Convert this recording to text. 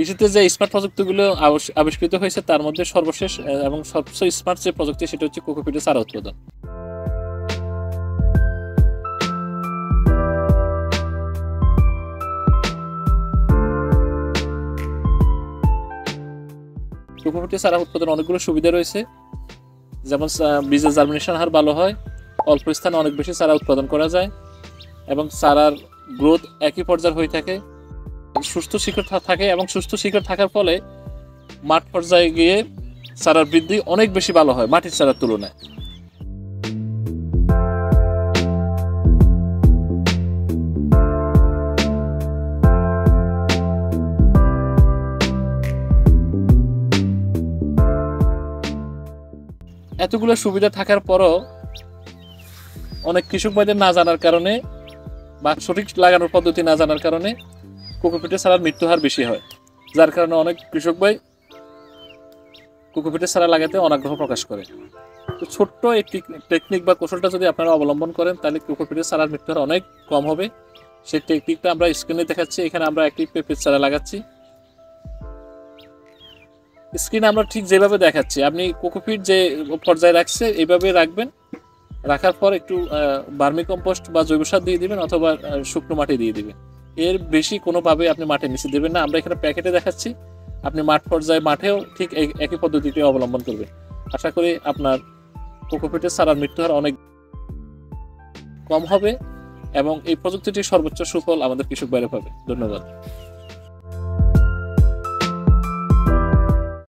কৃষিতে যে স্মার্ট প্রযুক্তিগুলো আবিষ্কৃত হয়েছে তার মধ্যে সর্বশেষ এবং সবচেয়ে স্মার্ট যে প্রযুক্তি সেটা হচ্ছে কোকোপিটের চারা উৎপাদন। কোকোপিটের চারা উৎপাদন অনেকগুলো সুবিধা রয়েছে, যেমন বীজের জার্মিনেশন হার ভালো হয়, অল্প স্থানে অনেক বেশি চারা উৎপাদন করা যায় এবং চারার গ্রোথ একই পর্যায়ে হয়ে থাকে, সুস্থ শিকড় থাকে এবং সুস্থ শিকড় থাকার ফলে মাঠ পর্যায়ে গিয়ে চারার বৃদ্ধি অনেক বেশি ভালো হয় মাটির চারার তুলনায়। এতগুলো সুবিধা থাকার পরও অনেক কৃষক ভাইদের না জানার কারণে বা সঠিক লাগানোর পদ্ধতি না জানার কারণে কোকোপিটের চারার মৃত্যু হার বেশি হয়, যার কারণে অনেক কৃষক ভাই কোকোপিটের চারা লাগাতে অনাগ্রহ প্রকাশ করে। তো ছোট্ট এই টেকনিক বা কৌশলটা যদি আপনারা অবলম্বন করেন তাহলে কোকোপিটের চারার মৃত্যু হার অনেক কম হবে। সেই টেকনিকটা আমরা স্ক্রিনে দেখাচ্ছি। এখানে আমরা একটি পেঁপের চারা লাগাচ্ছি। স্ক্রিনে আমরা ঠিক যেভাবে দেখাচ্ছি, আপনি কোকোপিট যে পর্যায়ে রাখছে এইভাবে রাখবেন। রাখার পর একটু ভার্মি কম্পোস্ট বা জৈব সার দিয়ে দিবেন অথবা শুকনো মাটি দিয়ে দিবেন। এর বেশি কোনোভাবে আপনি মাটির নিচে দেবেন না। আমরা এখানে প্যাকেটে দেখাচ্ছি, আপনি মাঠ পর্যায়ে মাঠেও ঠিক একই পদ্ধতিটি অবলম্বন করবেন। আশা করি আপনার কোকোপিটের চারার মৃত্যু হার অনেক কম হবে এবং এই প্রযুক্তিটির সর্বোচ্চ সুফল আমাদের কৃষক ভাইরা পাবে। ধন্যবাদ।